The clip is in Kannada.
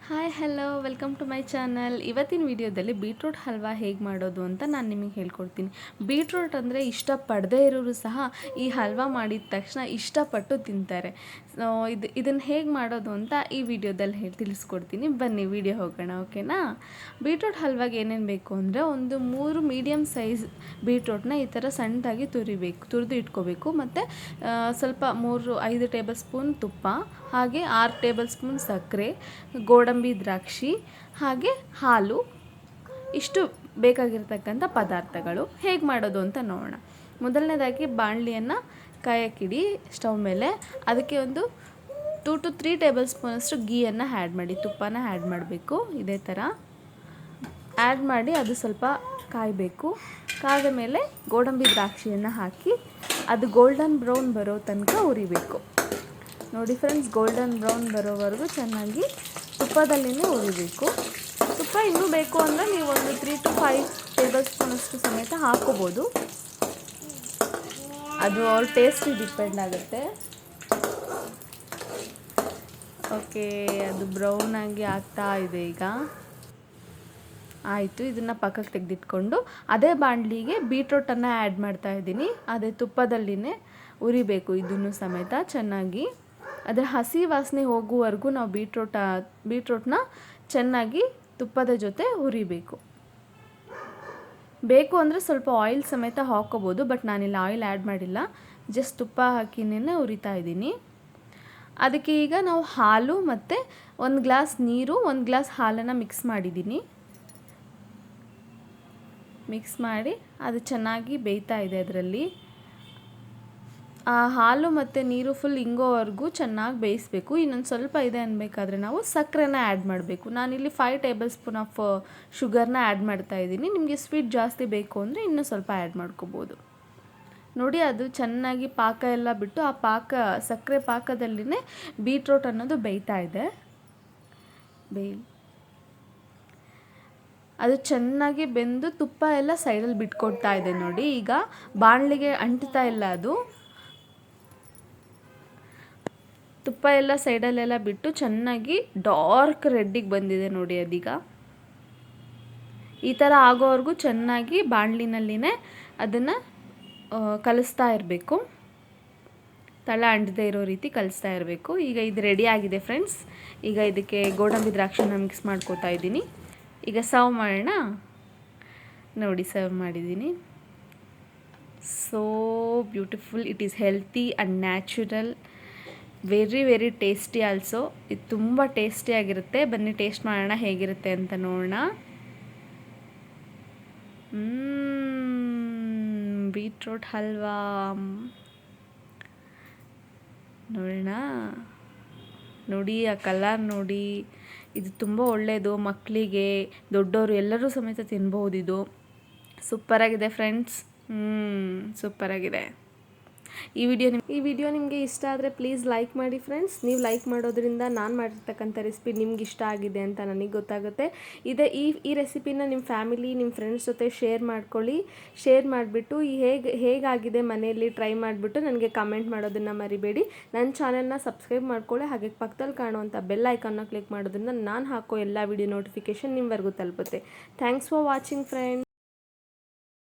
Hi hello welcome to my channel. ಇವತ್ತಿನ ವಿಡಿಯೋದಲ್ಲಿ ಬೀಟ್ರೂಟ್ ಹಲ್ವಾ ಹೇಗೆ ಮಾಡೋದು ಅಂತ ನಾನು ನಿಮಗೆ ಹೇಳ್ಕೊಡ್ತೀನಿ. ಬೀಟ್ರೂಟ್ ಅಂದರೆ ಇಷ್ಟಪಡದೇ ಇರೋರು ಸಹ ಈ ಹಲ್ವಾ ಮಾಡಿದ ತಕ್ಷಣ ಇಷ್ಟಪಟ್ಟು ತಿಂತಾರೆ. ಇದನ್ನು ಹೇಗೆ ಮಾಡೋದು ಅಂತ ಈ ವಿಡಿಯೋದಲ್ಲಿ ತಿಳಿಸ್ಕೊಡ್ತೀನಿ. ಬನ್ನಿ ವಿಡಿಯೋ ಹೋಗೋಣ, ಓಕೆನಾ? ಬೀಟ್ರೂಟ್ ಹಲ್ವಾಗೆ ಏನೇನು ಬೇಕು ಅಂದರೆ ಒಂದು 3 ಮೀಡಿಯಮ್ ಸೈಜ್ ಬೀಟ್ರೂಟ್ನ ಈ ಥರ ಸಣ್ಣದಾಗಿ ತುರಿದು ಇಟ್ಕೋಬೇಕು. ಮತ್ತು ಸ್ವಲ್ಪ 5 ಟೇಬಲ್ ಸ್ಪೂನ್ ತುಪ್ಪ, ಹಾಗೆ 6 ಟೇಬಲ್ ಸ್ಪೂನ್ ಸಕ್ಕರೆ, ಗೋಡಂಬಿ ದ್ರಾಕ್ಷಿ, ಹಾಗೆ ಹಾಲು. ಇಷ್ಟು ಬೇಕಾಗಿರ್ತಕ್ಕಂಥ ಪದಾರ್ಥಗಳು. ಹೇಗೆ ಮಾಡೋದು ಅಂತ ನೋಡೋಣ. ಮೊದಲನೇದಾಗಿ ಬಾಣಲಿಯನ್ನು ಕಾಯಕ್ಕಿಡಿ ಸ್ಟವ್ ಮೇಲೆ. ಅದಕ್ಕೆ ಒಂದು 2 to 3 ಟೇಬಲ್ ಸ್ಪೂನಷ್ಟು ಗೀಯನ್ನು ಆ್ಯಡ್ ಮಾಡಿ, ತುಪ್ಪನ ಆ್ಯಡ್ ಮಾಡಬೇಕು. ಇದೇ ಥರ ಆ್ಯಡ್ ಮಾಡಿ ಅದು ಸ್ವಲ್ಪ ಕಾಯಬೇಕು. ಕಾದ ಮೇಲೆ ಗೋಡಂಬಿ ದ್ರಾಕ್ಷಿಯನ್ನು ಹಾಕಿ ಅದು ಗೋಲ್ಡನ್ ಬ್ರೌನ್ ಬರೋ ತನಕ ಉರಿಬೇಕು. ನೋಡಿ ಫ್ರೆಂಡ್ಸ್, ಗೋಲ್ಡನ್ ಬ್ರೌನ್ ಬರೋವರೆಗೂ ಚೆನ್ನಾಗಿ ತುಪ್ಪದಲ್ಲಿನೇ ಉರಿಬೇಕು. ತುಪ್ಪ ಇನ್ನೂ ಬೇಕು ಅಂದರೆ ನೀವು ಒಂದು 3 to 5 ಟೇಬಲ್ ಸ್ಪೂನಷ್ಟು ಸಮೇತ ಹಾಕ್ಕೋಬೋದು. ಅದು ಅವ್ರ ಟೇಸ್ಟಿಗೆ ಡಿಪೆಂಡ್ ಆಗುತ್ತೆ. ಓಕೆ, ಅದು ಬ್ರೌನ್ ಆಗಿ ಆಗ್ತಾ ಇದೆ ಈಗ. ಆಯಿತು, ಇದನ್ನು ಪಕ್ಕಕ್ಕೆ ತೆಗೆದಿಟ್ಕೊಂಡು ಅದೇ ಬಾಣಲಿಗೆ ಬೀಟ್ರೂಟನ್ನು ಆ್ಯಡ್ ಮಾಡ್ತಾ ಇದ್ದೀನಿ. ಅದೇ ತುಪ್ಪದಲ್ಲಿನೇ ಉರಿಬೇಕು ಇದನ್ನು ಸಮೇತ ಚೆನ್ನಾಗಿ. ಅದರ ಹಸಿ ವಾಸನೆ ಹೋಗುವವರೆಗೂ ನಾವು ಬೀಟ್ರೂಟ್ನ ಚೆನ್ನಾಗಿ ತುಪ್ಪದ ಜೊತೆ ಹುರಿಬೇಕು. ಬೇಕು ಅಂದರೆ ಸ್ವಲ್ಪ ಆಯಿಲ್ ಸಮೇತ ಹಾಕ್ಕೋಬೋದು, ಬಟ್ ನಾನಿಲ್ಲಿ ಆಯಿಲ್ ಆ್ಯಡ್ ಮಾಡಿಲ್ಲ. ಜಸ್ಟ್ ತುಪ್ಪ ಹಾಕಿನೇ ಹುರಿತಾ ಇದ್ದೀನಿ. ಅದಕ್ಕೆ ಈಗ ನಾವು ಹಾಲು ಮತ್ತು 1 ಗ್ಲಾಸ್ ನೀರು, 1 ಗ್ಲಾಸ್ ಹಾಲನ್ನು ಮಿಕ್ಸ್ ಮಾಡಿದ್ದೀನಿ. ಮಿಕ್ಸ್ ಮಾಡಿ ಅದು ಚೆನ್ನಾಗಿ ಬೇಯ್ತಾ ಇದೆ. ಅದರಲ್ಲಿ ಆ ಹಾಲು ಮತ್ತು ನೀರು ಫುಲ್ ಇಂಗೋವರೆಗೂ ಚೆನ್ನಾಗಿ ಬೇಯಿಸಬೇಕು. ಇನ್ನೊಂದು ಸ್ವಲ್ಪ ಇದೆ ಅನ್ಬೇಕಾದ್ರೆ ನಾವು ಸಕ್ಕರೆನ ಆ್ಯಡ್ ಮಾಡಬೇಕು. ನಾನಿಲ್ಲಿ 5 ಟೇಬಲ್ ಸ್ಪೂನ್ ಆಫ್ ಶುಗರ್ನ ಆ್ಯಡ್ ಮಾಡ್ತಾ ಇದ್ದೀನಿ. ನಿಮಗೆ ಸ್ವೀಟ್ ಜಾಸ್ತಿ ಬೇಕು ಅಂದರೆ ಇನ್ನೂ ಸ್ವಲ್ಪ ಆ್ಯಡ್ ಮಾಡ್ಕೋಬೋದು. ನೋಡಿ, ಅದು ಚೆನ್ನಾಗಿ ಪಾಕ ಎಲ್ಲ ಬಿಟ್ಟು ಆ ಸಕ್ಕರೆ ಪಾಕದಲ್ಲಿನೇ ಬೀಟ್ರೂಟ್ ಅನ್ನೋದು ಬೇಯ್ತಾ ಇದೆ. ಅದು ಚೆನ್ನಾಗಿ ಬೆಂದು ತುಪ್ಪ ಎಲ್ಲ ಸೈಡಲ್ಲಿ ಬಿಟ್ಕೊಡ್ತಾ ಇದೆ. ನೋಡಿ, ಈಗ ಬಾಣಲಿಗೆ ಅಂಟ್ತಾ ಇಲ್ಲ. ಅದು ತುಪ್ಪ ಎಲ್ಲ ಸೈಡಲ್ಲೆಲ್ಲ ಬಿಟ್ಟು ಚೆನ್ನಾಗಿ ಡಾರ್ಕ್ ರೆಡ್ಡಿಗೆ ಬಂದಿದೆ. ನೋಡಿ, ಅದೀಗ ಈ ಥರ ಆಗೋವರೆಗೂ ಚೆನ್ನಾಗಿ ಬಾಣಲಿನಲ್ಲಿನೇ ಅದನ್ನು ಕಲಿಸ್ತಾ ಇರಬೇಕು. ತಳ ಅಂಟದೇ ಇರೋ ರೀತಿ ಕಲಿಸ್ತಾ ಇರಬೇಕು. ಈಗ ಇದು ರೆಡಿ ಆಗಿದೆ ಫ್ರೆಂಡ್ಸ್. ಈಗ ಇದಕ್ಕೆ ಗೋಡಂಬಿ ದ್ರಾಕ್ಷಿನ ಮಿಕ್ಸ್ ಮಾಡ್ಕೋತಾ ಇದ್ದೀನಿ. ಈಗ ಸರ್ವ್ ಮಾಡೋಣ. ನೋಡಿ, ಸರ್ವ್ ಮಾಡಿದ್ದೀನಿ. So beautiful. It is healthy and natural, very very tasty also. ಇದು ತುಂಬ ಟೇಸ್ಟಿಯಾಗಿರುತ್ತೆ. ಬನ್ನಿ ಟೇಸ್ಟ್ ಮಾಡೋಣ ಹೇಗಿರುತ್ತೆ ಅಂತ ನೋಡೋಣ. ಬೀಟ್ರೂಟ್ ಹಲ್ವಾ ನೋಡೋಣ. ನೋಡಿ, ಆ ಕಲರ್ ನೋಡಿ. ಇದು ತುಂಬ ಒಳ್ಳೆಯದು. ಮಕ್ಕಳಿಗೆ, ದೊಡ್ಡವರು ಎಲ್ಲರೂ ಸಮೇತ ತಿನ್ಬೋದು. ಇದು ಸೂಪರಾಗಿದೆ ಫ್ರೆಂಡ್ಸ್. ಸೂಪರಾಗಿದೆ. ಈ ವಿಡಿಯೋ ನಿಮಗೆ ಇಷ್ಟ ಆದರೆ ಪ್ಲೀಸ್ ಲೈಕ್ ಮಾಡಿ ಫ್ರೆಂಡ್ಸ್. ನೀವು ಲೈಕ್ ಮಾಡೋದ್ರಿಂದ ನಾನು ಮಾಡಿರ್ತಕ್ಕಂಥ ರೆಸಿಪಿ ನಿಮ್ಗೆ ಇಷ್ಟ ಆಗಿದೆ ಅಂತ ನನಗೆ ಗೊತ್ತಾಗುತ್ತೆ. ಈ ರೆಸಿಪಿನ ನಿಮ್ಮ ಫ್ಯಾಮಿಲಿ, ನಿಮ್ಮ ಫ್ರೆಂಡ್ಸ್ ಜೊತೆ ಶೇರ್ ಮಾಡ್ಕೊಳ್ಳಿ. ಶೇರ್ ಮಾಡಿಬಿಟ್ಟು ಹೇಗಾಗಿದೆ ಮನೆಯಲ್ಲಿ ಟ್ರೈ ಮಾಡಿಬಿಟ್ಟು ನನಗೆ ಕಮೆಂಟ್ ಮಾಡೋದನ್ನು ಮರಿಬೇಡಿ. ನನ್ನ ಚಾನಲ್ನ ಸಬ್ಸ್ಕ್ರೈಬ್ ಮಾಡ್ಕೊಳ್ಳಿ. ಹಾಗೆ ಪಕ್ಕದಲ್ಲಿ ಕಾಣುವಂಥ ಬೆಲ್ ಐಕಾನ್ನ ಕ್ಲಿಕ್ ಮಾಡೋದ್ರಿಂದ ನಾನು ಹಾಕೋ ಎಲ್ಲ ವಿಡಿಯೋ ನೋಟಿಫಿಕೇಷನ್ ನಿಮ್ಮವರೆಗೂ ತಲುಪುತ್ತೆ. Thanks for watching friends.